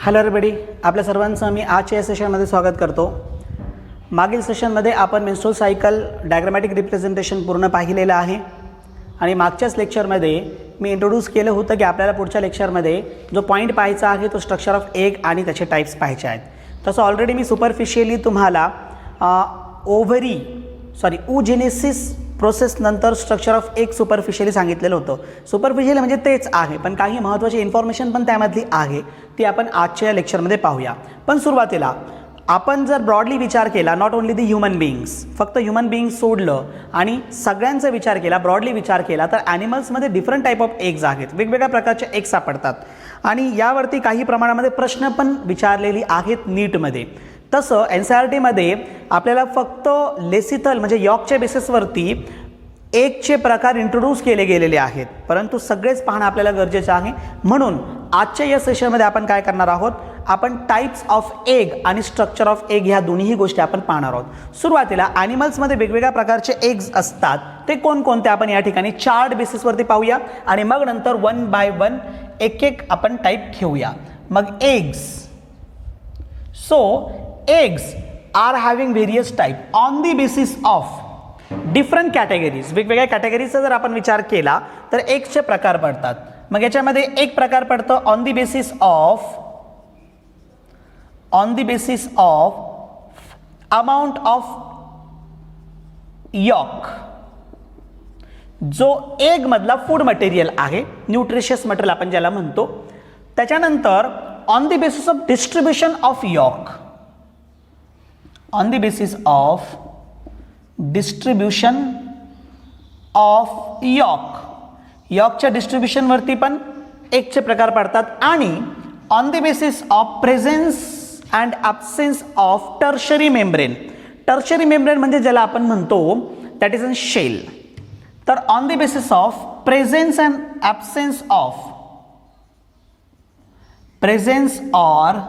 Hello everybody, आपल्या सर्वांचं मी आजच्या या सेशनमध्ये स्वागत करतो. मागील सेशनमध्ये आपण मेन्स्ट्रुअल सायकल डायग्रामॅटिक रिप्रेझेंटेशन पूर्ण पाहिलेलं आहे आणि मागच्याच लेक्चरमध्ये मी इंट्रोड्यूस केलं होतं की आपल्याला पुढच्या लेक्चरमध्ये जो पॉईंट पाहायचा आहे तो स्ट्रक्चर ऑफ एग आणि त्याचे टाईप्स पाहायचे आहेत. तसं ऑलरेडी मी सुपरफिशियली तुम्हाला oogenesis प्रोसेस नंतर स्ट्रक्चर ऑफ एग सुपरफिशियली सांगितलेलं होतं. सुपरफिशियली म्हणजे तेच आहे, पण काही महत्त्वाची इन्फॉर्मेशन पण त्यामधली आहे ती आपण आजच्या लेक्चरमध्ये पाहूया. पण सुरुवातीला आपण जर ब्रॉडली विचार केला, not only the human beings, फक्त ह्युमन बिईंग्स सोडलं आणि सगळ्यांचा विचार केला, ब्रॉडली विचार केला तर ॲनिमल्समध्ये डिफरंट टाईप ऑफ एग्ज आहेत, वेगवेगळ्या प्रकारचे एग्ज सापडतात आणि यावरती काही प्रमाणामध्ये प्रश्न पण विचारलेली आहेत नीटमध्ये. तसं NCERTमध्ये आपल्याला फक्त लेसिथल म्हणजे यॉर्कच्या बेसिसवरती एगचे प्रकार इंट्रोड्यूस केले गेलेले आहेत, परंतु सगळेच पाहणं आपल्याला गरजेचं आहे. म्हणून आजच्या या सेशनमध्ये आपण काय करणार आहोत, आपण टाईप्स ऑफ एग आणि स्ट्रक्चर ऑफ एग ह्या दोन्ही गोष्टी आपण पाहणार आहोत. सुरुवातीला ॲनिमल्समध्ये वेगवेगळ्या प्रकारचे एग्ज असतात, ते कोणकोणते आपण या ठिकाणी चार्ट बेसिसवरती पाहूया आणि मग नंतर वन बाय वन एक एक आपण टाईप घेऊया. मग eggs, so eggs are having various type on the basis of different categories. वेगवेगळ्या कॅटेगरीचा जर आपण विचार केला तर एग्सचे प्रकार पडतात. मग याच्यामध्ये एक प्रकार पडतं on the basis of amount of yolk, जो एग मधला फूड मटेरियल आहे, न्यूट्रिशियस मटेरियल आपण ज्याला म्हणतो. त्याच्यानंतर on the basis of distribution of yolk, on the basis of distribution of यॉकच्या डिस्ट्रीब्युशन वरती पण एकचे प्रकार पडतात. आणि on the basis of presence and absence of tertiary membrane, tertiary membrane म्हणजे ज्याला आपण म्हणतो दॅट इज अन शेल. तर on the basis of presence and absence of presence or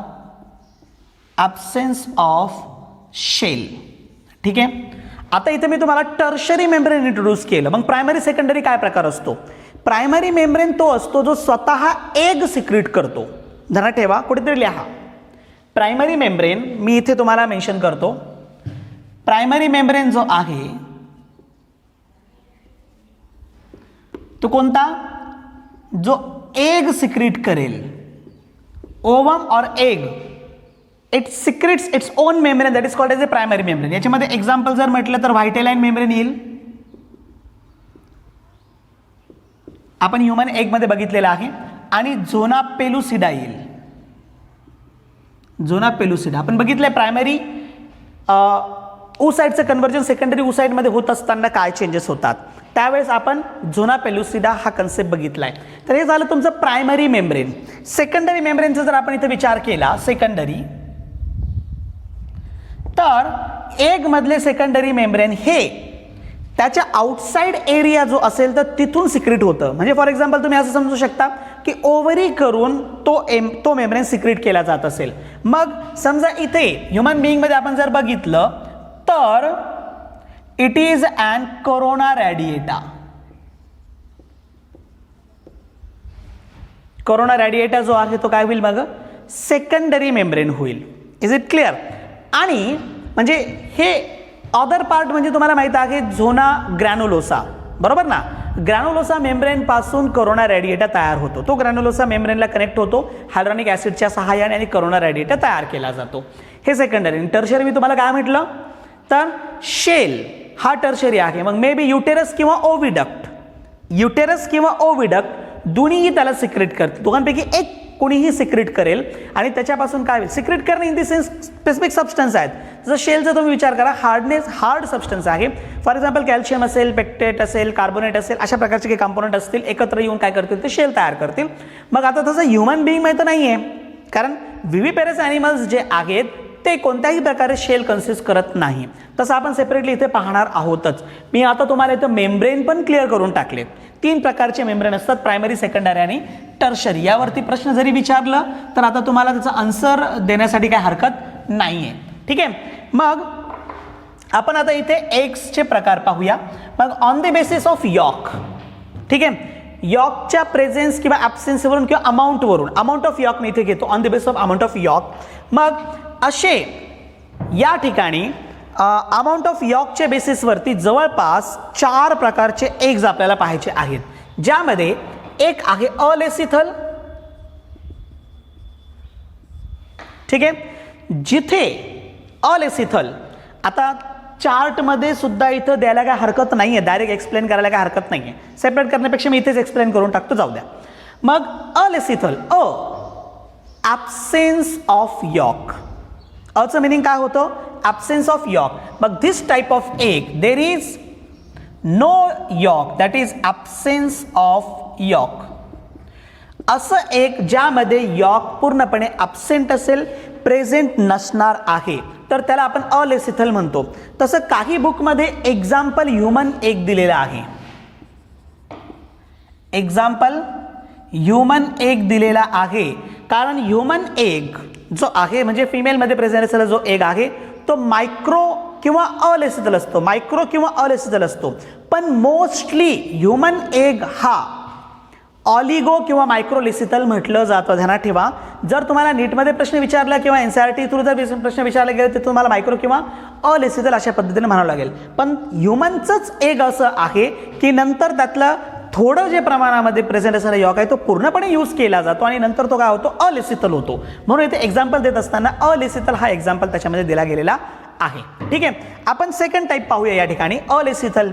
absence of shell. ठीक आहे, आता इथे मी तुम्हाला टर्शरी मेम्ब्रेन इंट्रोड्यूस केलं. मग प्रायमरी सेकंडरी काय प्रकार असतो? प्रायमरी मेम्ब्रेन तो असतो जो स्वतः एग सिक्रीट करतो. जरा ठेवा, कुठेतरी लिहा. प्रायमरी मेम्ब्रेन मी इथे तुम्हाला मेन्शन करतो. प्रायमरी मेम्ब्रेन जो आहे तो कोणता, जो एग सिक्रीट करेल. Ovum or egg it secretes its own membrane, that is called as a primary membrane. याच्यामध्ये एक्झाम्पल जर म्हटलं तर व्हायटेलाइन मेम्ब्रेन येईल, आपण ह्युमन एग मध्ये बघितलेला आहे. आणि झोना पेलुसिडा येईल. झोना पेलुसिडा आपण बघितलंय. प्रायमरी oocyteचं कन्व्हर्जन सेकंडरी oocyte मध्ये होत असताना काय चेंजेस होतात, त्यावेळेस आपण झोना पेलुसिडा हा कन्सेप्ट बघितलाय. तर हे झालं तुमचं प्रायमरी मेम्ब्रेन. सेकंडरी मेम्ब्रेनचा जर आपण इथे विचार केला, सेकंडरी, तर एग मधले सेकंडरी मेम्ब्रेन हे त्याच्या आउटसाइड एरिया जो असेल तर तिथून सिक्रेट होतं. म्हणजे फॉर एक्झाम्पल तुम्ही असं समजू शकता की ओव्हरी करून तो मेम्ब्रेन सिक्रेट केला जात असेल. मग समजा इथे ह्युमन बिईंगमध्ये आपण जर बघितलं तर it is an corona radiata. Corona radiata जो आहे तो काय होईल, मग सेकंडरी मेम्ब्रेन होईल. Is it clear? आणि म्हणजे हे अदर पार्ट म्हणजे तुम्हाला माहित आहे झोना ग्रॅन्युलोसा, बरोबर ना. ग्रॅन्युलोसा मेम्ब्रेन पासून कोरोना रॅडिएटा तयार होतो. तो ग्रॅन्युलोसा मेम्ब्रेनला कनेक्ट होतो हायड्रॉनिक ऍसिडच्या सहाय्याने आणि कोरोना रॅडिएटा तयार केला जातो. हे सेकंडरी. टर्शरी मी तुम्हाला काय म्हटलं, तर शेल हा टर्शरी आहे. मग मे बी युटेरस किंवा ओव्हिडक्ट, युटेरस किंवा ओव्हिडक्ट दोन्हीही त्याला सिक्रेट करते. दोघांपैकी एक कोणीही सिक्रेट करेल आणि त्याच्यापासून काय होईल, सिक्रेट करणे in the sense specific substance आहेत. जसं शेलचा तुम्ही विचार करा, हार्ड सबस्टन्स आहे. फॉर एक्झाम्पल कॅल्शियम असेल, पेक्टेट असेल, कार्बोनेट असेल, अशा प्रकारचे काही कंपोनंट असतील, एकत्र येऊन काय करतील, ते शेल तयार करतील. मग आता तसं ह्युमन बिईंग माहिती नाही आहे, कारण विविपेरस ॲनिमल्स जे आहेत ते कोणत्याही प्रकारे शेल कन्सिस्ट करत नाही. तसं आपण सेपरेटली इथे पाहणार आहोतच. मी आता तुम्हाला इथं मेम्ब्रेन पण क्लिअर करून टाकले. 3 प्रकारचे मेम्ब्रेन असतात, प्रायमरी, सेकंडरी आणि टर्शरी. यावरती प्रश्न जरी विचारलं तर आता तुम्हाला त्याचा आन्सर देण्यासाठी काही हरकत नाहीये. ठीक आहे, मग आपण आता इथे एग्सचे प्रकार पाहूया. मग on the basis of York, ठीक आहे, यॉकच्या प्रेझेन्स किंवा ॲब्सेन्सवरून किंवा अमाऊंटवरून, अमाऊंट ऑफ यॉक मी इथे घेतो on the base of amount of yolk. मग असे या ठिकाणी अमाऊंट ऑफ यॉकच्या बेसिसवरती जवळपास 4 प्रकारचे एग्ज आपल्याला पाहायचे आहेत, ज्यामध्ये एक आहे अलेसिथल. ठीक आहे, जिथे अलेसिथल, आता चार्टमध्ये सुद्धा इथं द्यायला काय हरकत नाही आहे, डायरेक्ट एक्सप्लेन करायला काय हरकत नाही आहे, सेपरेट करण्यापेक्षा मी इथेच एक्सप्लेन करून टाकतो, जाऊ द्या. मग अलेसिथल, ॲब्सेन्स ऑफ यॉक. अचं मिनिंग काय होतं? Absence of yolk. मग this type of egg there is no yolk, that is absence of yolk. असं एक ज्यामध्ये यॉक पूर्णपणे ॲब्सेंट असेल, प्रेझेंट नसणार आहे, तर त्याला आपण अलेसिथल म्हणतो. तसं काही बुकमध्ये एक्झाम्पल ह्युमन एग दिलेला आहे, एक्झाम्पल ह्युमन एग दिलेला आहे, कारण ह्युमन एग जो आहे म्हणजे फिमेलमध्ये प्रेझेंट असलेला जो एग आहे तो मायक्रो किंवा अलेसिथल असतो, मायक्रो किंवा अलेसिथल असतो. पण मोस्टली ह्युमन एग हा ऑलिगो किंवा मायक्रोलेसिथल म्हटलं जातं. ध्यानात ठेवा, जर तुम्हाला नीटमध्ये प्रश्न विचारला किंवा NCERT थ्रू जर प्रश्न विचारला गेला तर तुम्हाला मायक्रो किंवा अलेसिथल अशा पद्धतीने म्हणावं लागेल. पण ह्युमनचंच एक असं आहे की नंतर त्यातलं थोडं जे प्रमाणामध्ये प्रेझेंट असणारा यॉक आहे तो पूर्णपणे यूज केला जातो आणि नंतर तो काय होतो? अलेसिथल होतो. म्हणून इथे एक्झाम्पल देत असताना अलेसिथल हा एक्झाम्पल त्याच्यामध्ये दिला गेलेला आहे. ठीक आहे, आपण सेकंड टाईप पाहूया या ठिकाणी. अलेसिथल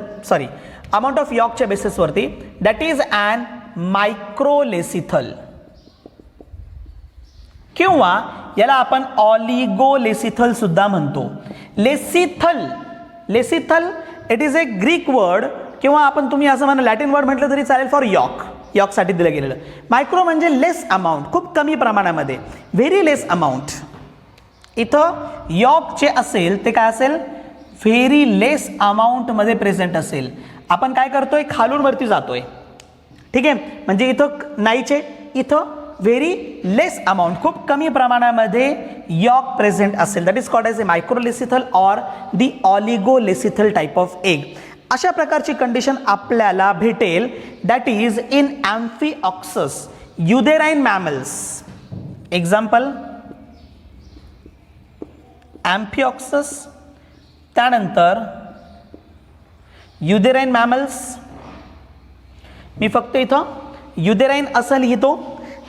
अमाऊंट ऑफ यॉकच्या बेसिसवरती, दॅट इज ॲन मायक्रोलेसिथल किंवा याला आपण ऑलिगोलेसिथल सुद्धा म्हणतो. Lecithal it is a Greek word किंवा आपण तुम्ही असं म्हणा लॅटिन वर्ड म्हटलं तरी चालेल फॉर यॉकसाठी दिलं गेलेलं. मायक्रो म्हणजे लेस अमाऊंट, खूप कमी प्रमाणामध्ये, व्हेरी लेस अमाऊंट. इथं यॉक जे असेल ते काय असेल? व्हेरी लेस अमाऊंटमध्ये प्रेझेंट असेल. आपण काय करतोय? खालून वरती जातोय. ठीक आहे, म्हणजे इथं नाहीचे, इथं व्हेरी लेस अमाऊंट, खूप कमी प्रमाणामध्ये यॉक प्रेझेंट असेल. That is called as a microlecithal or the oligolecithal type of egg. अशा प्रकारची कंडिशन आपल्याला भेटेल that is in amphioxus eutherian mammals. Example amphioxus, त्यानंतर युदेराइन मॅमल्स. मी फक्त इथं युदेराइन असं लिहितो.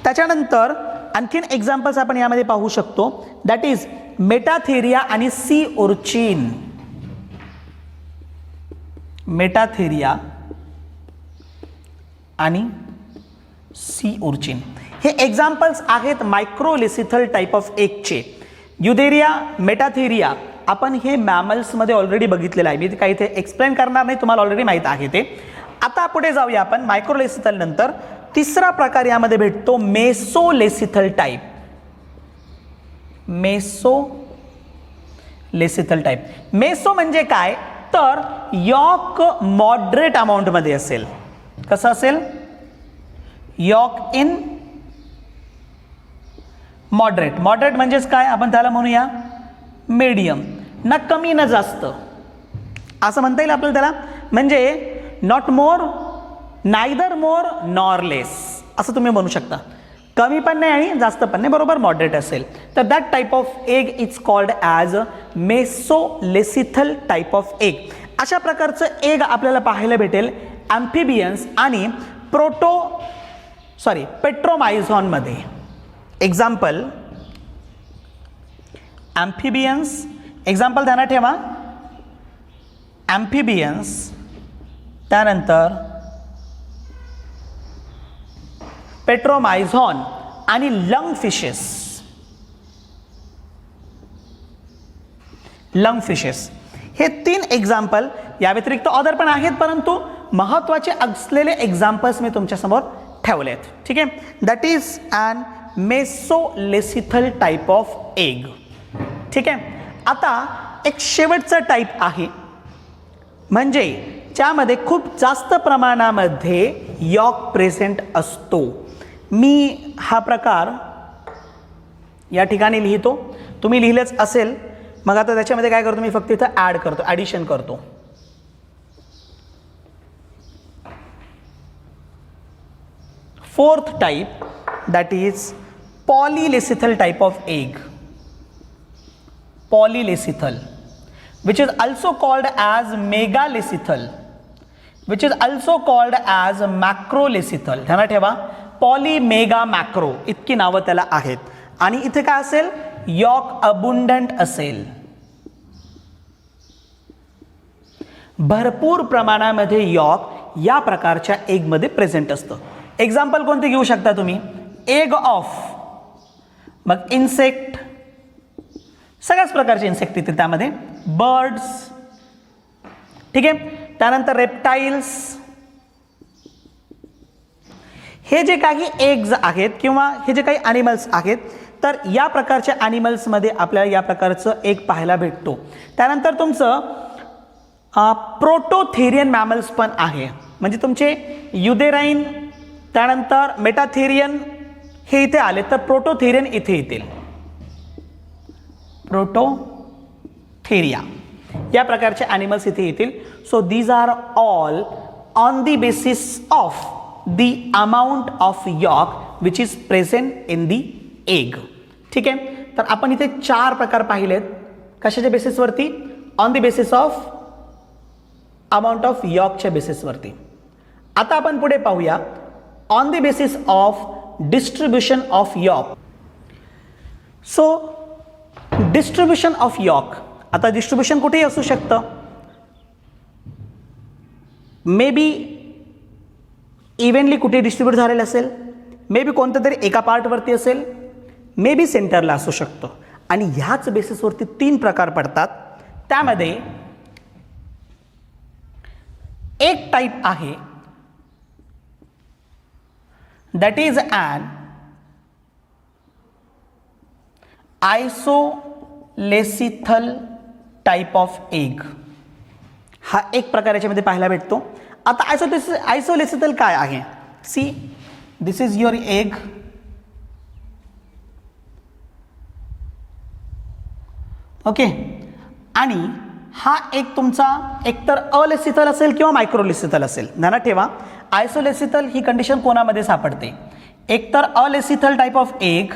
त्याच्यानंतर आणखीन एक्झाम्पल्स आपण यामध्ये पाहू शकतो, दॅट इज मेटाथेरिया आणि सी ओर्चिन. मेटाथेरिया आणि सी ओर्चिन हे एक्झाम्पल्स आहेत मायक्रोलेसिथल टाईप ऑफ एगचे. युदेरिया, मेटाथेरिया आपण हे मॅमल्समध्ये ऑलरेडी बघितलेलं आहे, मी काही इथे एक्सप्लेन करणार नाही, तुम्हाला ऑलरेडी माहीत आहे ते. आता पुढे जाऊया आपण. मायक्रोलेसिथल नंतर तिसरा प्रकार यामध्ये भेटतो मेसोलेसिथल टाईप. मेसोलेसिथल टाईप. मेसो म्हणजे काय? तर यॉक मॉडरेट अमाऊंटमध्ये असेल. कसं असेल? York in moderate. मॉडरेट म्हणजेच काय? आपण त्याला म्हणूया मीडियम, ना कमी ना जास्त असं म्हणता येईल आपल्याला त्याला. म्हणजे not more, neither more nor less असं तुम्ही म्हणू शकता. कमी पण नाही आणि जास्त पण नाही, बरोबर मॉडरेट असेल तर that type of egg is called as mesolecithal type of egg. अशा प्रकारचं एग आपल्याला पाहायला भेटेल ॲम्फिबियन्स आणि पेट्रोमायझॉनमध्ये. एक्झाम्पल ॲम्फिबियन्स, एक्झाम्पल ध्यानात ठेवा, ॲम्फिबियन्स, त्यानंतर पेट्रोमायझॉन आणि लंग फिशेस हे 3 एक्झाम्पल. या व्यतिरिक्त अदर पण आहेत, परंतु महत्त्वाचे असलेले एक्झाम्पल्स मी तुमच्यासमोर ठेवलेत. ठीक आहे, that is an mesolecithal type of egg. ठीक आहे, आता एक शेवटचा टाईप आहे म्हणजे ज्यामध्ये खूप जास्त प्रमाणामध्ये यॉक प्रेझेंट असतो. मी हा प्रकार या ठिकाणी लिहितो, तुम्ही लिहिलेच असेल. मग आता त्याच्यामध्ये काय करतो? मी फक्त इथं ॲड करतो, ॲडिशन करतो. Fourth type, that is polylacithal type of egg. Polylacithal, which is also called as megalacithal, which is also called as macrolacithal. ध्यानात ठेवा, पॉली, मेगा, मॅक्रो इतकी नावं त्याला आहेत. आणि इथे काय असेल, यॉक अबुंडंट असेल, भरपूर प्रमाणामध्ये यॉक या प्रकारच्या एगमध्ये प्रेझेंट असतं. एक्झाम्पल कोणते घेऊ शकता तुम्ही, एग ऑफ, मग इन्सेक्ट, सगळ्याच प्रकारचे इन्सेक्ट येतील त्यामध्ये, बर्ड्स, ठीक आहे, त्यानंतर रेप्टाइल्स. हे जे काही एग्ज आहेत किंवा हे जे काही ॲनिमल्स आहेत, तर या प्रकारच्या ॲनिमल्समध्ये आपल्याला या प्रकारचं एक पाहायला भेटतो. त्यानंतर तुमचं प्रोटोथेरियन मॅमल्स पण आहे, म्हणजे तुमचे युदेराइन, त्यानंतर मेटाथेरियन हे इथे आले, तर प्रोटोथेरियन इथे येतील, प्रोटोथेरिया या प्रकारचे ॲनिमल्स इथे येतील. So these are all on the basis of the amount of yolk which is present in the egg. ठीक आहे, तर आपण इथे 4 प्रकार पाहिलेत. कशाच्या बेसिसवरती, on the basis of amount of यॉकच्या बेसिसवरती. आता आपण पुढे पाहूया on the basis of distribution of yolk. So distribution of yolk, आता डिस्ट्रीब्युशन कुठेही असू शकतं, मे बी इव्हनली कुठे डिस्ट्रीब्यूट झालेलं असेल, मे बी कोणत्या तरी एका पार्टवरती असेल, मे बी सेंटरला असू शकतो. आणि ह्याच बेसिसवरती 3 प्रकार पडतात. त्यामध्ये एक टाइप आहे that is an isolecithal type of egg. हा एक प्रकार याच्यामध्ये पाहायला भेटतो. आता आयसोलेसिथल काय आहे, see this is your egg, okay, आणि हा एक तुमचा एकतर अलेसिथल असेल किंवा मायक्रोलेसिथल असेल. ध्यानात ठेवा, आयसोलेसिथल ही कंडिशन कोणामध्ये सापडते, एकतर अलेसिथल टाइप ऑफ एग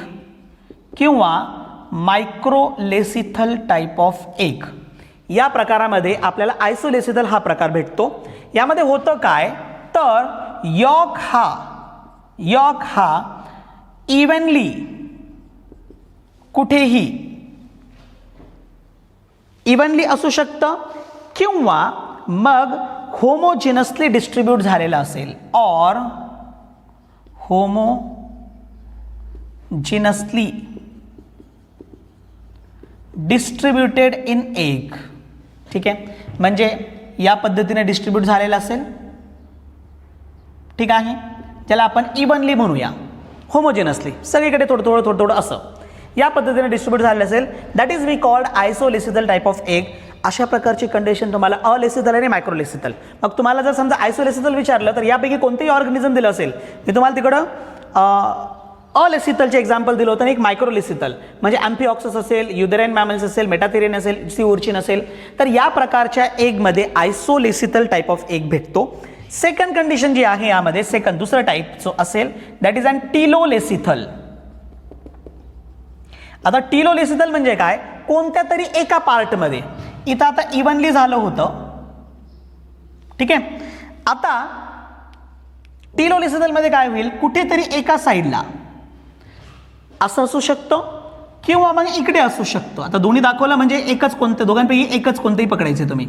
किंवा मायक्रोलेसिथल टाइप ऑफ एग. या प्रकारामध्ये आपल्याला आयसोलेसिथल हा प्रकार भेटतो. यामध्ये होतं काय, तर यॉक हा इव्हनली कुठेही इव्हनली असू शकतं किंवा मग होमोजिनसली डिस्ट्रीब्यूट झालेलं असेल, ऑर होमोजिनसली डिस्ट्रीब्युटेड इन एग. ठीक आहे, म्हणजे या पद्धतीने डिस्ट्रीब्यूट झालेलं असेल, ठीक आहे, ज्याला आपण इव्हनली म्हणूया, होमोजिनसली सगळीकडे थोडं थोडं असं या पद्धतीने डिस्ट्रीब्यूट झालेलं असेल, that is we called isolecithal type of egg. अशा प्रकारची कंडिशन तुम्हाला अलेसिथल आणि मायक्रोलेसिथल. मग तुम्हाला जर समजा आयसोलेसिथल विचारलं तर यापैकी कोणतेही ऑर्गॅनिझम दिलं असेल, मी तुम्हाला तिकडं अलेसिथलचे एक्झाम्पल दिलं होतं आणि एक मायक्रोलेसिथल म्हणजे ॲम्फिऑक्सस असेल, युदेराइन मॅमल्स असेल, मेटाथेरियन असेल, सी उर्चिन असेल, तर या प्रकारच्या एगमध्ये आयसोलेसिथल टाइप ऑफ एग भेटतो. सेकंड कंडिशन जी आहे यामध्ये, सेकंड दुसरा टाइप जो असेल दॅट इज अन टिलोलेसिथल. आता टिलोलेसिथल म्हणजे काय, कोणत्या तरी एका पार्टमध्ये, इथं आता इव्हनली झालं होतं, ठीक आहे. आता टिलोलेसिथल मध्ये काय होईल, कुठेतरी एका साईडला असं असू शकतं किंवा मग इकडे असू शकतो. आता दोन्ही दाखवलं म्हणजे एकच, कोणत्या दोघांपैकी एकच कोणतेही पकडायचे तुम्ही.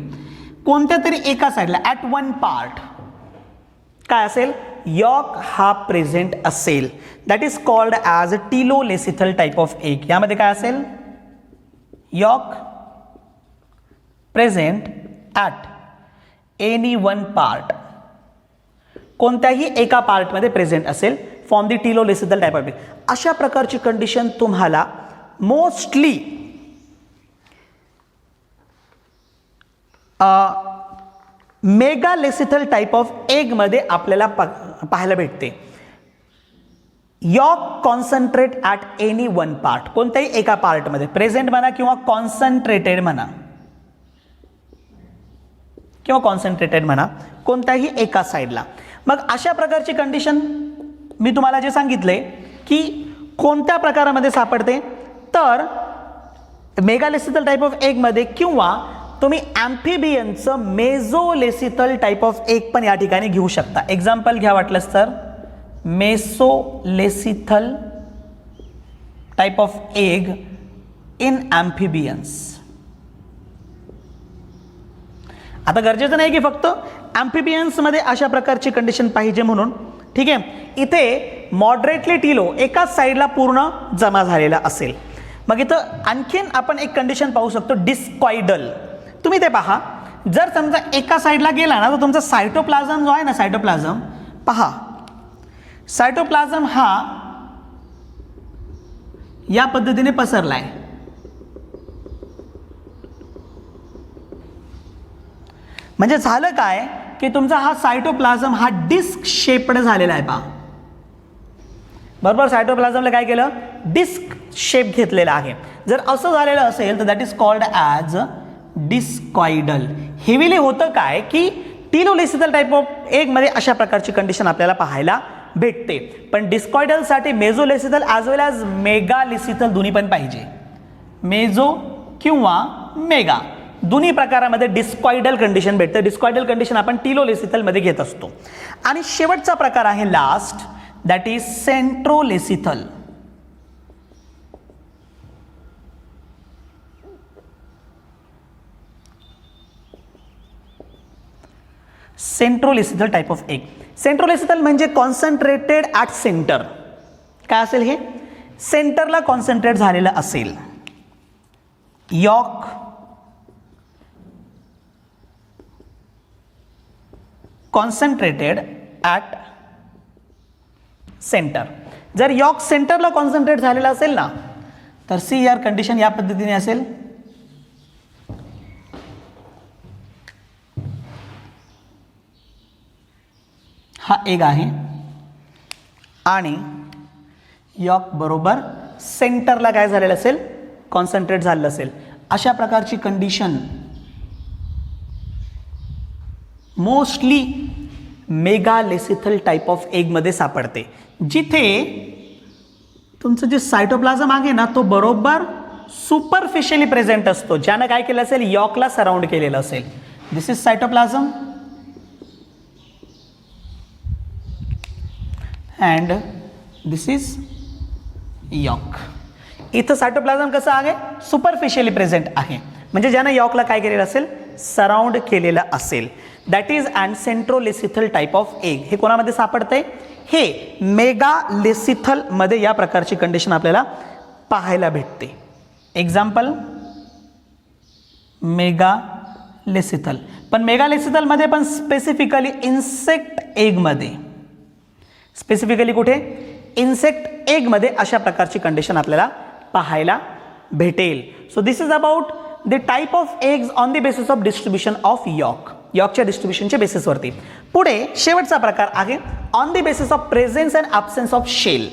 कोणत्या तरी एका साईडला ॲट वन पार्ट काय असेल, यॉक हा प्रेझेंट असेल, that is called as telolecithal type of egg. यामध्ये काय असेल, yolk present at any one part, कोणत्याही एका पार्टमध्ये प्रेझेंट असेल, form the telolecithal type of egg. अशा प्रकारची कंडिशन तुम्हाला mostly megalecithal type of egg मध्ये आपल्याला पाहायला भेटते. Yolk concentrate at any one part, कोणत्याही एका पार्टमध्ये प्रेझेंट म्हणा किंवा कॉन्सन्ट्रेटेड म्हणा, कोणत्याही एका साईडला. मग अशा प्रकारची कंडिशन मी तुम्हाला जे सांगितले की कोणत्या प्रकारामध्ये सापडते, तर मेगालेसिथल टाईप ऑफ एगमध्ये किंवा तुम्ही ॲम्फिबियनचं मेझोलेसिथल टाईप ऑफ एग पण या ठिकाणी घेऊ शकता. एक्झाम्पल घ्या वाटलंच तर mesolecithal type of egg in amphibians. आता गरजेचं नाही की फक्त ॲम्फिबियन्समध्ये अशा प्रकारची कंडिशन पाहिजे म्हणून, ठीक आहे. इथे मॉडरेटली टिलो एकाच साईडला पूर्ण जमा झालेला असेल. मग इथं आणखीन आपण एक कंडिशन पाहू शकतो, डिस्कॉइडल. तुम्ही ते पहा, जर समजा एका साईडला गेला ना तर तुमचा सायटोप्लाझम जो आहे ना, सायटोप्लाझम पहा, सायटोप्लाझम हा या पद्धतीने पसरलाय. म्हणजे झालं काय की तुमचा हा सायटोप्लाझम हा डिस्क शेप्ड झालेला आहे. पहा बरोबर, सायटोप्लाझमला काय केलं, डिस्क शेप घेतलेला आहे. जर असं झालेलं असेल तर that is called as discoidal. Heavily होतं काय की टिलोलेसिथल टाईप ऑफ एगमध्ये अशा प्रकारची कंडिशन आपल्याला पाहायला भेटते. पण डिस्कॉइडलसाठी mesolecithal as well as megalecithal दोन्ही पण पाहिजे. मेझो किंवा मेगा दोन्ही प्रकारामध्ये डिस्कॉइडल कंडिशन भेटते. डिस्कॉइडल कंडिशन आपण टिलोलेसिथलमध्ये घेत असतो. आणि शेवटचा प्रकार आहे last, that is centrolecithal. Centrolecithal type of egg. Centrolecithal म्हणजे कॉन्सन्ट्रेटेड ॲट सेंटर. काय असेल हे, सेंटरला कॉन्सन्ट्रेट झालेलं असेल. Yolk concentrated at centre. जर यॉक सेंटरला कॉन्सन्ट्रेट झालेला असेल ना तर सी यार कंडिशन या पद्धतीने असेल. हा एग आहे आणि यॉक बरोबर सेंटरला काय झालेलं असेल, कॉन्सन्ट्रेट झालेलं असेल. अशा प्रकारची condition mostly megalecithal type of एगमध्ये सापडते, जिथे तुमचं जे सायटोप्लाझम आहे ना तो बरोबर सुपरफिशियली प्रेझेंट असतो, ज्यानं काय केलं असेल, यॉकला सराउंड केलेलं असेल. This is cytoplasm and this is yolk. इथं सायटोप्लाझम कसं आहे, सुपरफिशियली प्रेझेंट आहे, म्हणजे ज्यानं यॉकला काय केलेलं असेल, सराउंड केलेलं असेल. That is and centrolecithal type of egg. हे कोणामध्ये सापडतंय, हे मेगालेसिथल मध्ये या प्रकारची कंडिशन आपल्याला पाहायला भेटते. Example megalecithal. पण मेगालेसिथलमध्ये पण स्पेसिफिकली इन्सेक्ट एगमध्ये, स्पेसिफिकली कुठे, इन्सेक्ट एगमध्ये अशा प्रकारची कंडिशन आपल्याला पाहायला भेटेल. So this is about the type of eggs on the basis of distribution of yolk. यॉकच्या डिस्ट्रीब्युशनच्या बेसिसवरती. पुढे शेवटचा प्रकार आहे on the basis of presence and absence of shell.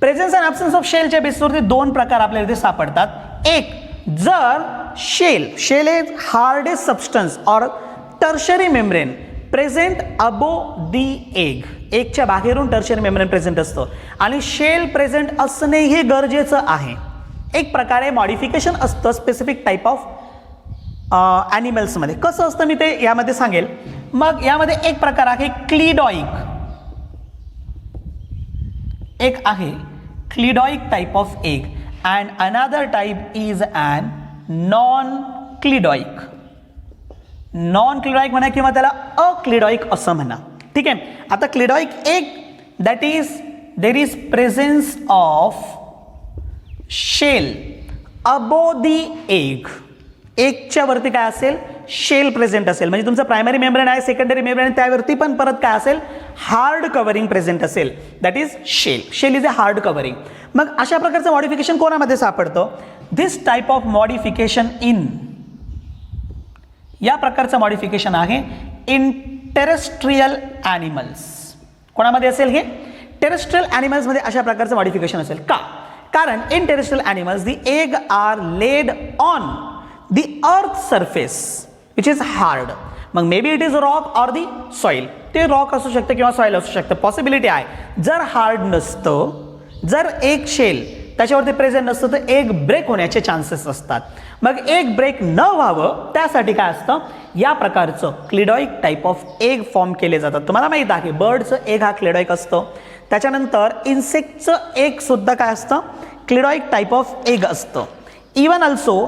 Presence and absence of शेलच्या बेसिसवरती दोन प्रकार आपल्याला इथे सापडतात. एक, जर shell is hardest substance or tertiary membrane present above the egg. एगच्या बाहेरून टर्शरी मेम्ब्रेन प्रेझेंट असतं आणि शेल प्रेझेंट असणेही गरजेचं आहे. एक प्रकारे मॉडिफिकेशन असतं स्पेसिफिक टाईप ऑफ ॲनिमल्समध्ये. कसं असतं मी ते यामध्ये सांगेल. मग यामध्ये एक प्रकार आहे क्लिडॉइक, एक आहे cleidoic type of egg and another type is an non cleidoic. Non cleidoic म्हणा किंवा त्याला अक्लिडॉइक असं म्हणा, ठीक आहे. आता cleidoic egg that is there is presence of shell above the egg. एगच्या वरती काय असेल, शेल प्रेझेंट असेल. म्हणजे तुमचं प्रायमरी मेम्ब्रेन आहे, सेकंडरी मेम्ब्रेन आहे, त्यावरती पण परत काय असेल, हार्ड कव्हरिंग प्रेझेंट असेल. That is shell. Shell is a hard covering. मग अशा प्रकारचं मॉडिफिकेशन कोणामध्ये सापडतं, दिस टाईप ऑफ मॉडिफिकेशन इन, या प्रकारचं मॉडिफिकेशन आहे इन टेरेस्ट्रियल ॲनिमल्स. कोणामध्ये असेल हे, टेरेस्ट्रियल ॲनिमल्समध्ये अशा प्रकारचं मॉडिफिकेशन असेल. का, कारण in terrestrial animals the egg are laid on the earth surface which is hard. मग maybe it is rock or the soil. ते रॉक असू शकतं किंवा सॉईल असू शकतं, पॉसिबिलिटी आहे. जर हार्ड नसतं, जर एक शेल त्याच्यावरती प्रेझेंट नसतं तर एग ब्रेक होण्याचे चान्सेस असतात. मग एग ब्रेक न व्हावं त्यासाठी काय असतं, या प्रकारचं क्लिडॉइक टाईप ऑफ एग फॉर्म केले जातात. तुम्हाला माहीत आहे बर्डचं एग हा क्लिडॉइक असतं. त्याच्यानंतर इन्सेक्टचं एग सुद्धा काय असतं, क्लिडॉइक टाईप ऑफ एग असतं. इवन ऑल्सो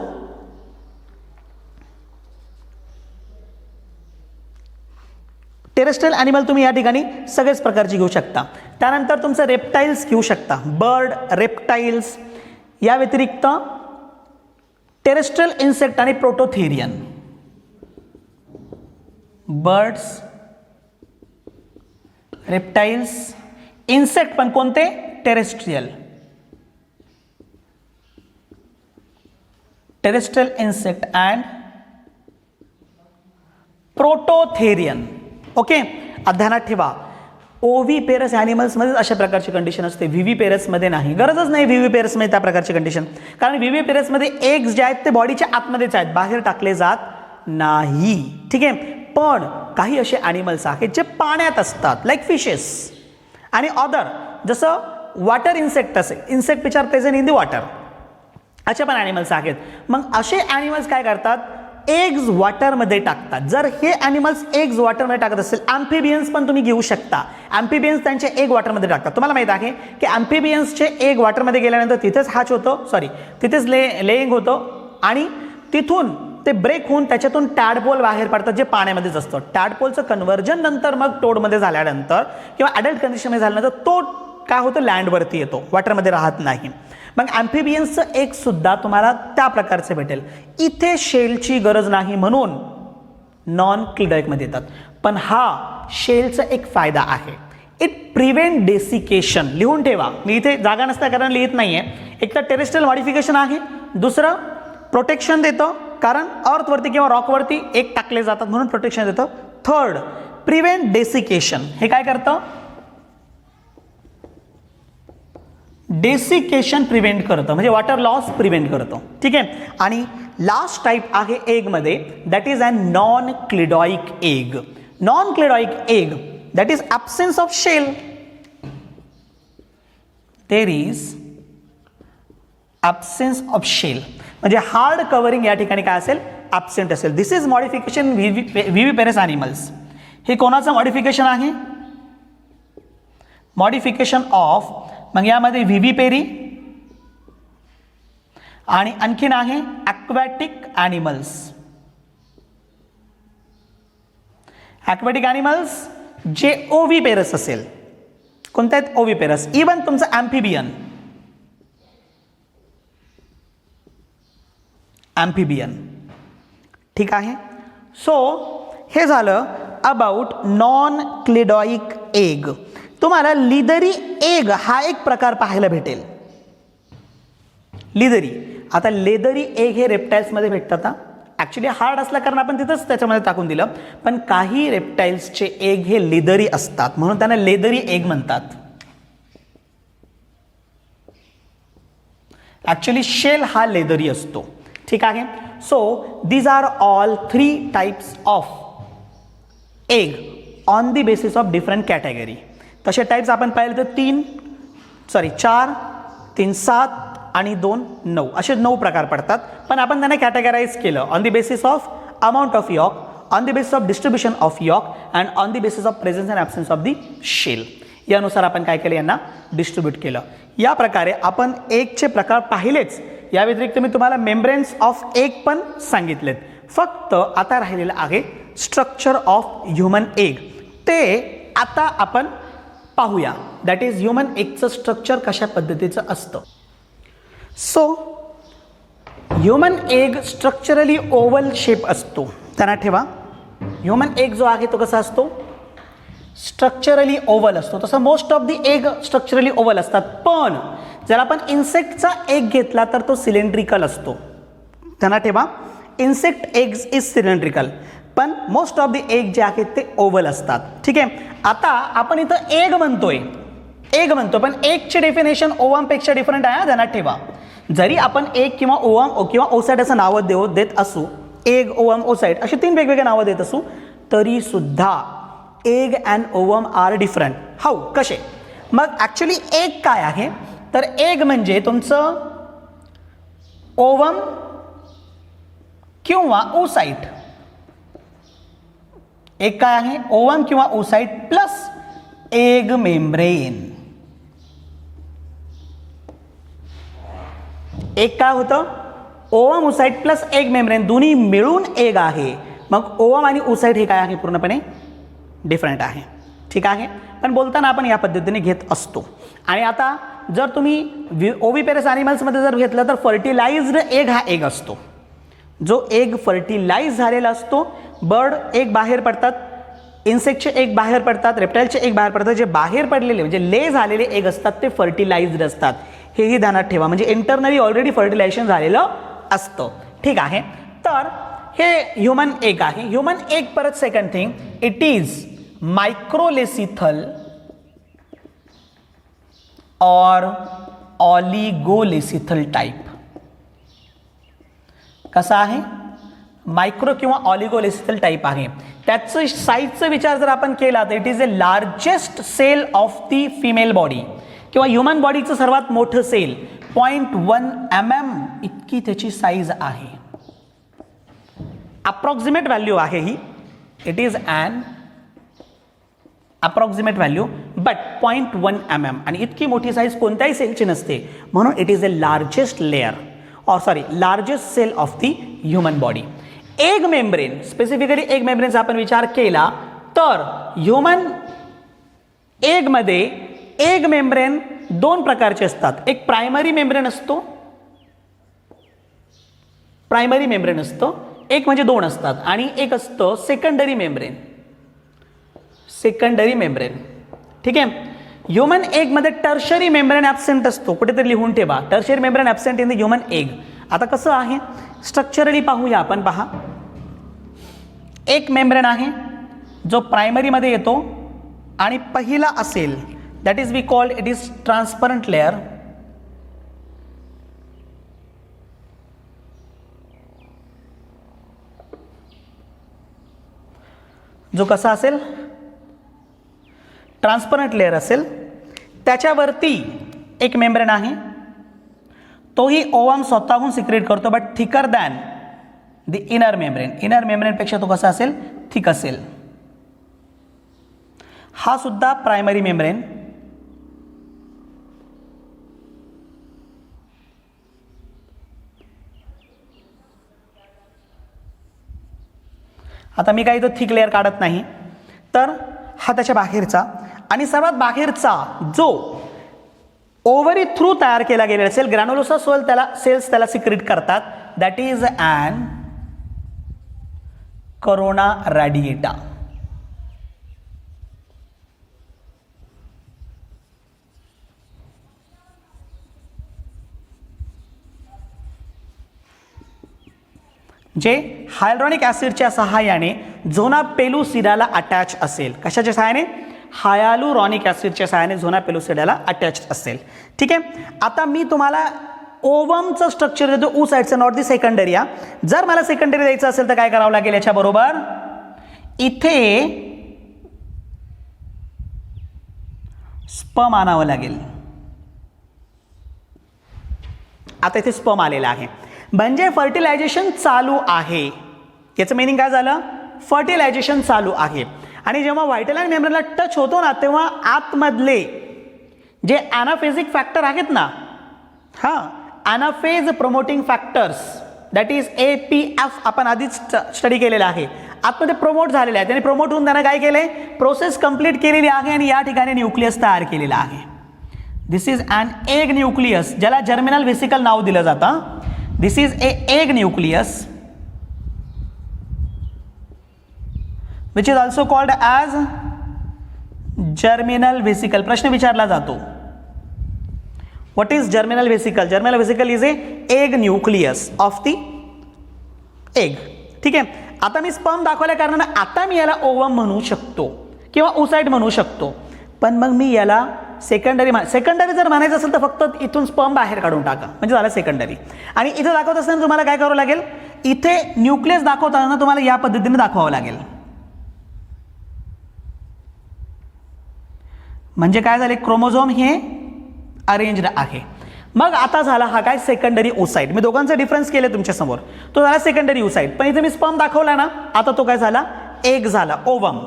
टेरेस्ट्रियल ॲनिमल तुम्ही या ठिकाणी सगळेच प्रकारची घेऊ शकता. त्यानंतर तुमचं रेप्टाईल्स घेऊ शकता, बर्ड, रेप्टाईल्स. या व्यतिरिक्त टेरेस्ट्रियल इन्सेक्ट आणि प्रोटोथेरियन. बर्ड्स, रेप्टाईल्स, इन्सेक्ट पण कोणते, terrestrial. Terrestrial insect and prototherian. Okay, अध्यानात ठेवा. ओव्हीपेरस ॲनिमल्समध्येच अशा प्रकारची कंडिशन असते, व्हीव्हीपेरसमध्ये नाही. गरजच नाही व्हीव्हीपेरसमध्ये त्या प्रकारची कंडिशन, कारण व्हीव्हीपेरसमध्ये एग्स जे आहेत ते बॉडीच्या आतमध्येच आहेत, बाहेर टाकले जात नाही. ठीक आहे. पण काही असे ॲनिमल्स आहेत जे पाण्यात असतात, लाईक फिशेस आणि अदर, जसं वॉटर इन्सेक्ट असेल, insect which are present in the water, असे पण ॲनिमल्स आहेत. मग असे ॲनिमल्स काय करतात, एग्ज वॉटरमध्ये टाकतात. जर हे ॲनिमल्स एग्ज वॉटरमध्ये टाकत असेल, ॲम्फिबियन्स पण तुम्ही घेऊ शकता. ॲम्फिबियन्स त्यांचे एग वॉटरमध्ये टाकतात. तुम्हाला माहीत आहे की ॲम्फिबियन्सचे एग वॉटरमध्ये गेल्यानंतर तिथेच हॅच होतं, तिथेच लेईंग होतं आणि तिथून ते ब्रेक होऊन त्याच्यातून टॅडपोल बाहेर पडतात जे पाण्यामध्येच असतं. टॅडपोलचं कन्व्हर्जन नंतर मग टोडमध्ये झाल्यानंतर किंवा अडल्ट कंडिशनमध्ये झाल्यानंतर तो काय होतं, लँडवरती येतो, वॉटरमध्ये राहत नाही. मग ॲम्फिबियन्सचं एक सुद्धा तुम्हाला त्या प्रकारचे भेटेल. इथे शेलची गरज नाही म्हणून नॉन क्लिडॉइकमध्ये येतात. पण हा शेलचा एक फायदा आहे, इट प्रिव्हेंट डेसिकेशन. लिहून ठेवा, मी इथे जागा नसल्या कारण लिहित नाही आहे. एक तर टेरेस्ट्रियल मॉडिफिकेशन आहे, दुसरं प्रोटेक्शन देतं कारण अर्थवरती किंवा रॉकवरती एक टाकले जातात म्हणून प्रोटेक्शन देतं. Third, prevent desiccation. हे काय करतं, डेसिकेशन प्रिव्हेंट करतं, म्हणजे वॉटर लॉस प्रिव्हेंट करतं. ठीक आहे. आणि लास्ट टाईप आहे एगमध्ये, that is an non cleidoic egg. Non cleidoic egg, that is absence of shell. There is absence of shell, म्हणजे हार्ड कव्हरिंग या ठिकाणी काय असेल, ॲब्सेंट असेल. This is modification viviparous animals. हे कोणाचं मॉडिफिकेशन आहे, मॉडिफिकेशन ऑफ, मग यामध्ये व्हीव्हीपेरी आणि आणखीन आहे ॲक्वॅटिक ॲनिमल्स. ॲक्वॅटिक ॲनिमल्स जे ओव्हीपेरस असेल, कोणते आहेत, ओव्हीपेरस. इवन तुमचं ॲम्फिबियन, ॲम्फिबियन. ठीक आहे. सो हे झालं अबाउट नॉन क्लिडॉइक एग. तुम्हाला लिदरी एग हा एक प्रकार पाहायला भेटेल, लिदरी. आता लेदरी एग हे रेप्टाईल्समध्ये भेटतात. ॲक्च्युली हार्ड असल्या कारण आपण तिथंच त्याच्यामध्ये टाकून दिलं, पण काही रेप्टाईल्सचे एग हे लेदरी असतात म्हणून त्यांना लेदरी एग म्हणतात. ॲक्च्युली शेल हा लेदरी असतो. ठीक आहे. So these are all 3 types of egg on the basis of different category. तसे टाइप्स आपण पाहिले तर 4, 3, 7 आणि 2, 9 असे 9 प्रकार पडतात. पण आपण त्यांना कॅटेगराईज केलं on the basis of amount of yolk, on the basis of distribution of yolk and on the basis of presence and absence of the shell. यानुसार आपण काय केलं, यांना डिस्ट्रीब्यूट केलं. या प्रकारे आपण एगचे प्रकार पाहिलेच. या व्यतिरिक्त मी तुम्हाला मेम्ब्रेन्स ऑफ एग पण सांगितलेत. फक्त आता राहिलेलं आहे स्ट्रक्चर ऑफ ह्युमन एग. ते आता आपण पाहूया. दॅट इज ह्युमन एगचं स्ट्रक्चर कशा पद्धतीचं असतं. So human egg structurally oval shape असतो. त्यांना ठेवा, ह्युमन एग जो आहे तो कसा असतो, स्ट्रक्चरली ओव्हल असतो. तसं most of the egg structurally oval असतात. पण जर आपण इन्सेक्टचा एग घेतला तर तो सिलेंड्रिकल असतो. त्यांना ठेवा, इन्सेक्ट एग्स इज सिलेंड्रिकल, पण मोस्ट ऑफ दी एग जे आहेत ते ओव्हल असतात. ठीक आहे. आता आपण इथं एग म्हणतोय, पण एगची डेफिनेशन ओवमपेक्षा डिफरंट आहे. ध्यानात ठेवा, जरी आपण एग किंवा ओवम किंवा ओसाइड असं नावं देत असू, एग, ओवम, ओसाइड अशी 3 वेगवेगळे नावं देत असू, तरी सुद्धा egg and ovum are different. How, कसे? मग ॲक्च्युली एग काय आहे? तर एग म्हणजे तुमचं ओवम किंवा ओसाइट. एक काय आहे? ओवम किंवा ओसाइट प्लस एग मेम्ब्रेन. एक काय होतं? Ovum oocyte plus egg membrane, दोन्ही मिळून एग आहे. मग ओवम आणि ओसाइट हे काय आहे? पूर्णपणे डिफरंट आहे. ठीक आहे, पण बोलताना आपण या पद्धतीने घेत असतो. आणि आता जर तुम्ही ओविपेरस ॲनिमल्समध्ये जर घेतलं तर फर्टिलाइज्ड एग हा एग असतो. जो एग फर्टिलाइज झालेला असतो. बर्ड एग बाहेर पडतात, इन्सेक्टचे एग बाहेर पडतात, रेप्टाईलचे एग बाहेर पडतात. जे बाहेर पडलेले म्हणजे ले झालेले एग असतात ते फर्टिलाइज्ड असतात. हेही ध्यानात ठेवा, म्हणजे इंटरनली ऑलरेडी फर्टिलायझेशन झालेलं असतं. ठीक आहे, तर हे ह्युमन एग आहे. ह्युमन एग परत सेकंड थिंग, इट इज मायक्रोलेसिथल और ऑलिगोलेसिथल टाइप. कसा आहे? मायक्रो किंवा ऑलिगोलेसिथल टाइप आहे. त्याचं साईजचा विचार जर आपण केला तर it is a largest cell of the female body किंवा ह्युमन बॉडीचं सर्वात मोठं सेल 0.1 mm इतकी त्याची साईज आहे. अप्रॉक्सिमेट व्हॅल्यू आहे ही. It is an approximate value but 0.1 mm आणि इतकी मोठी साईज कोणत्याही सेलची नसते. म्हणून it is a largest layer largest cell of the human body. Egg membrane, specifically egg मेम्ब्रेनचा आपण विचार केला तर ह्युमन एगमध्ये एग मेम्ब्रेन दोन प्रकारचे असतात. एक प्रायमरी मेम्ब्रेन असतो, एक म्हणजे दोन असतात, आणि एक असतं सेकंडरी मेम्ब्रेन. ठीक आहे, ह्युमन एगमध्ये टर्शरी मेम्ब्रेन ॲब्सेंट असतो. कुठेतरी लिहून ठेवा, tertiary membrane absent in the human egg. आता कसं आहे स्ट्रक्चरली पाहूया आपण. पहा, एक मेम्ब्रेन आहे जो प्रायमरीमध्ये येतो आणि पहिला असेल, that is we called it is transparent layer. जो कसा असेल? ट्रान्सपरंट लेअर असेल. त्याच्यावरती एक मेम्ब्रेन आहे, तोही ओवम स्वतःहून सिक्रेट करतो but thicker than the inner मेम्ब्रेनपेक्षा तो कसा असेल? थिक असेल. हा सुद्धा प्रायमरी मेम्ब्रेन. आता मी काही तो थिक लेअर काढत नाही, तर हा त्याच्या बाहेरचा आणि सर्वात बाहेरचा जो ओव्हरी थ्रू तयार केला गेलेला असेल, ग्रॅन्युलोसा सेल्स त्याला सिक्रेट करतात. That is an corona radiata. जे हायलुरॉनिक ॲसिडच्या सहाय्याने झोना पेलुसिडाला अटॅच असेल. कशाच्या सहाय्याने? हायलुरॉनिक ॲसिडच्या सहाय्याने झोना पेलुसिडाला अटॅच असेल. ठीक आहे, आता मी तुम्हाला ओवमचं स्ट्रक्चर देतो, ऊ साईडचं, नॉट दी सेकंडरी. जर मला सेकंडरी द्यायचं असेल तर काय करावं लागेल? याच्याबरोबर इथे स्पर्म आणावं लागेल. आता इथे स्पर्म आलेला आहे म्हणजे फर्टिलायझेशन चालू आहे. याचं मिनिंग काय झालं? फर्टिलायझेशन चालू आहे. आणि जेव्हा व्हायटलाइन मेम्ब्रेनला टच होतो ना, तेव्हा आतमधले जे ॲनाफेजिक फॅक्टर आहेत ना, anaphase promoting factors, that is APF, आपण आधीच स्टडी केलेला आहे, आतमध्ये प्रोमोट झालेले आहेत. त्यांनी प्रोमोट होऊन त्यांना काय केलंय? प्रोसेस कंप्लीट केलेली आहे आणि या ठिकाणी न्यूक्लियस तयार केलेला आहे. This is an egg nucleus, ज्याला जर्मिनल व्हेसिकल नाव दिलं जातं. This is a egg nucleus which is also called as germinal vesicle. प्रश्न विचारला जातो, what is germinal vesicle? Germinal vesicle is a egg nucleus of the egg. ठीक आहे, आता मी स्पर्म दाखवल्या कारणाने आता मी याला ओवम म्हणू शकतो किंवा ओसाइट म्हणू शकतो, पण मग मी याला सेकंडरी जर म्हणायचं असेल तर फक्त इथून स्पर्म बाहेर काढून टाका म्हणजे झालं सेकंडरी. आणि इथे दाखवत असताना तुम्हाला काय करावं लागेल? इथे न्यूक्लियस दाखवताना तुम्हाला या पद्धतीने दाखवावं लागेल. म्हणजे काय झाले, क्रोमोझोम हे अरेंज्ड आहे. मग आता झाला हा काय, सेकंडरी ओसाइट. मी दोघांचा डिफरन्स केले तुमच्यासमोर, तो झाला सेकंडरी ओसाइट. पण इथे मी स्पर्म दाखवला ना, आता तो काय झाला, एग झाला, ओवम.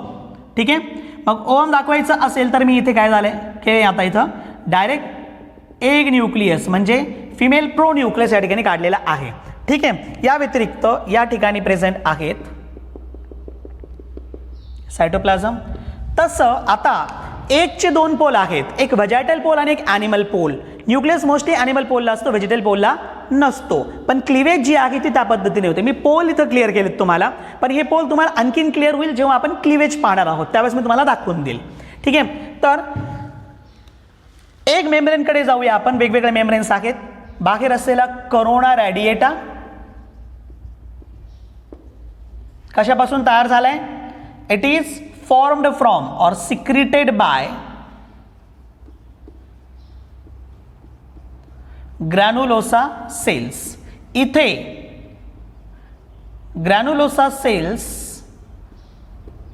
ठीक आहे. मग ओवम दाखवायचं असेल तर मी इथे काय झालंय की आता इथं डायरेक्ट एग न्यूक्लियस म्हणजे फिमेल प्रो न्यूक्लियस या ठिकाणी काढलेला आहे. ठीक आहे. या व्यतिरिक्त या ठिकाणी प्रेझेंट आहेत सायटोप्लाझम. तसं आता एकचे दोन पोल आहेत, एक व्हेजायटल पोल आणि एक animal pole. Nucleus mostly animal पोलला असतो, व्हेजिटल पोलला नसतो. पण क्लिवेज जी आहे ती त्या पद्धतीने होते. मी पोल इथं क्लिअर केलेत तुम्हाला, पण हे पोल तुम्हाला आणखीन क्लिअर होईल जेव्हा आपण क्लिवेज पाहणार आहोत, त्यावेळेस मी तुम्हाला दाखवून देईल. ठीक आहे. तर एक मेम्ब्रेनकडे जाऊया आपण. वेगवेगळे मेम्ब्रेन्स आहेत. बाहेर असलेला करोना रॅडिएटा कशापासून तयार झालाय, it is formed from or secreted by granulosa cells. इथे granulosa cells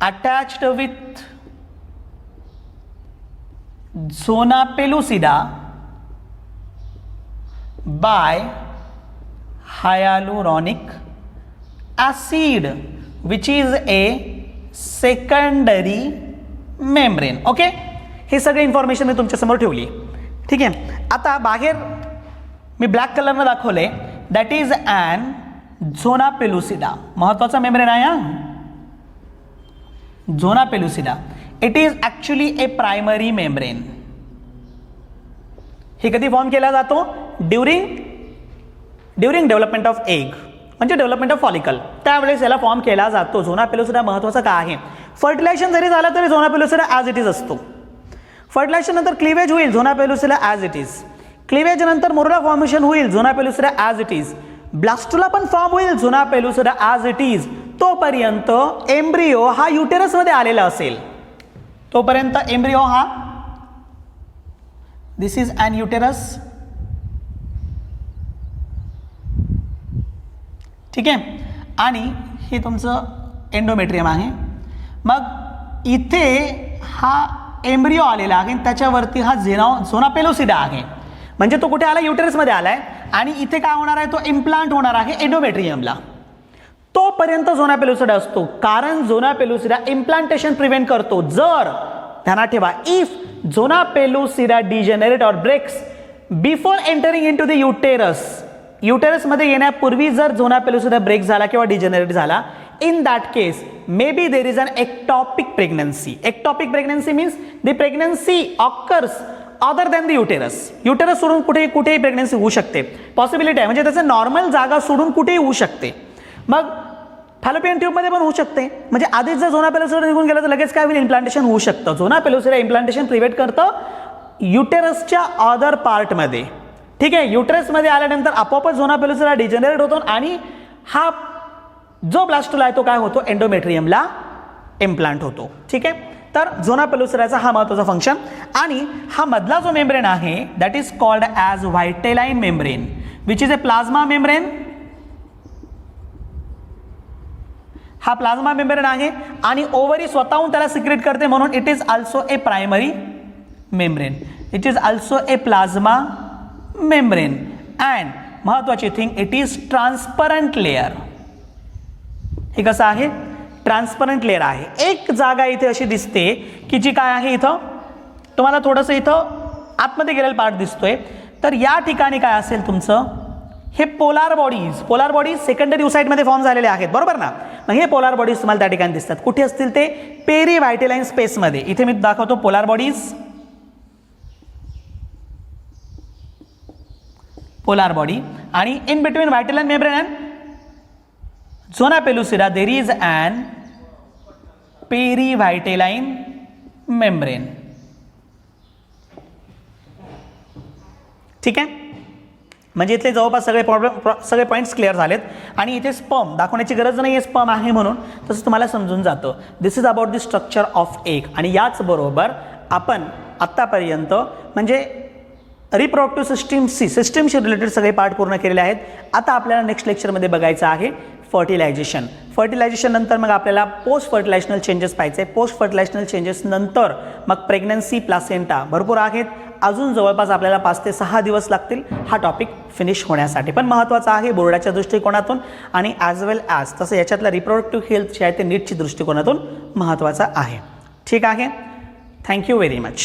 attached with zona pellucida by hyaluronic acid which is a secondary membrane. Okay. हे सगळे इन्फॉर्मेशन मी तुमच्या समोर ठेवली. ठीक आहे. आता बाहेर मी ब्लॅक कलरनं दाखवले, that is an zona pellucida. महत्वाचा मेम्ब्रेन आहे हा, zona pellucida. It is actually a primary membrane. हे कधी फॉर्म केला जातो, ड्युरिंग डेव्हलपमेंट ऑफ एग म्हणजे डेव्हलपमेंट ऑफ फॉलिकल, त्यावेळेस याला फॉर्म केला जातो. झोना पेलुसिडा महत्वाचा का आहे, फर्टिलायझेशन जरी झालं तरी zona pellucida as it is असतो. फर्टिलायझेशन नंतर क्लिवेज होईल, zona pellucida as it is. Cleavage नंतर मोरुला फॉर्मेशन होईल, zona pellucida as it is. Blastula पण फॉर्म होईल, zona pellucida as it is. तोपर्यंत एम्ब्रिओ हा युटेरसमध्ये आलेला असेल, तोपर्यंत एम्ब्रिओ हा, दिस इज ॲन युटेरस. ठीक आहे. आणि हे तुमचं एंडोमेट्रियम आहे. मग इथे हा एम्ब्रिओ आलेला आहे, त्याच्यावरती हा झोना पेलुसिडा आहे. म्हणजे तो कुठे आला, युटेरसमध्ये आलाय. आणि इथे काय होणार आहे, तो इम्प्लांट होणार आहे एंडोमेट्रियमला. तोपर्यंत झोना पेलुसिडा असतो, कारण झोना पेलुसिडा इम्प्लांटेशन प्रिव्हेंट करतो. जर ध्यानात ठेवा, if zona pellucida degenerate or breaks before entering in to the uterus, युटेरसमध्ये येण्यापूर्वी जर झोना पेलुसिडा ब्रेक झाला किंवा डिजेनरेट झाला, in that case maybe there is an ectopic pregnancy. Ectopic pregnancy means the pregnancy occurs other than the uterus. Uterus सोडून कुठेही pregnancy होऊ शकते, पॉसिबिलिटी आहे. म्हणजे त्याचं नॉर्मल जागा सोडून कुठेही होऊ शकते. मग फॅलोपियन ट्यूबमध्ये पण होऊ शकते. म्हणजे आधीच जर झोना पेलुसिडा निघून गेला तर लगेच काय होईल, इम्प्लांटेशन होऊ शकतं. झोना पेलुसिडा इम्प्लांटेशन प्रिव्हेंट करतं युटेरसच्या अदर पार्टमध्ये. ठीक आहे. युटेरसमध्ये आल्यानंतर आपोआपच झोना पेलुसिडा डिजेनरेट होतो आणि हा जो ब्लास्टुला आहे तो काय होतो, एंडोमेट्रियमला इम्प्लांट होतो. ठीक आहे. तर झोना पेलुसिडाचा हा महत्त्वाचा फंक्शन. आणि हा मधला जो मेम्ब्रेन आहे that is called as vitelline membrane which is a plasma membrane. हा प्लाझ्मा मेम्ब्रेन आहे आणि ओव्हरी स्वतःहून त्याला सिक्रेट करते, म्हणून it is also a primary membrane. It is also a plasma membrane. And महत्वाची thing, it is transparent layer. हे कसं आहे, ट्रान्सपरंट लेअर आहे. एक जागा इथे अशी दिसते की जी काय आहे, इथं तुम्हाला थोडंसं इथं आतमध्ये गेलेलं पार्ट दिसतोय. तर या ठिकाणी काय असेल तुमचं, हे पोलार बॉडीज सेकंडरी ओसाइटमध्ये फॉर्म झालेले आहेत, बरोबर ना. मग हे पोलार बॉडीज तुम्हाला त्या ठिकाणी दिसतात. कुठे असतील ते, पेरी व्हायटेलाइन स्पेसमध्ये. इथे मी दाखवतो पोलार बॉडी आणि in between vitelline membrane and zona pellucida there is an perivitelline membrane. ठीक आहे. म्हणजे इथले जवळपास सगळे पॉईंट्स क्लिअर झालेत. आणि इथे स्पर्म दाखवण्याची गरज नाही आहे, स्पर्म आहे म्हणून, तसं तुम्हाला समजून जातं. This is about the structure of egg. आणि याचबरोबर आपण आत्तापर्यंत म्हणजे रिप्रोडक्टिव्ह सिस्टीमशी रिलेटेड सगळे पार्ट पूर्ण केलेले आहेत. आता आपल्याला नेक्स्ट लेक्चरमध्ये बघायचं आहे फर्टिलायझेशन. फर्टिलायझेशन नंतर मग आपल्याला पोस्ट फर्टिलायझेशनल चेंजेस पाहिजे. पोस्ट फर्टिलायझेशनल चेंजेस नंतर मग प्रेग्नन्सी, प्लासेंटा भरपूर आहेत. अजून जवळपास आपल्याला 5 ते 6 दिवस लागतील हा टॉपिक फिनिश होण्यासाठी. पण महत्त्वाचा आहे बोर्डाच्या दृष्टिकोनातून आणि ॲज वेल ॲज तसं याच्यातलं रिप्रोडक्टिव्ह हेल्थ जे आहे ते नीटची दृष्टिकोनातून महत्त्वाचं आहे. ठीक आहे. Thank you very much.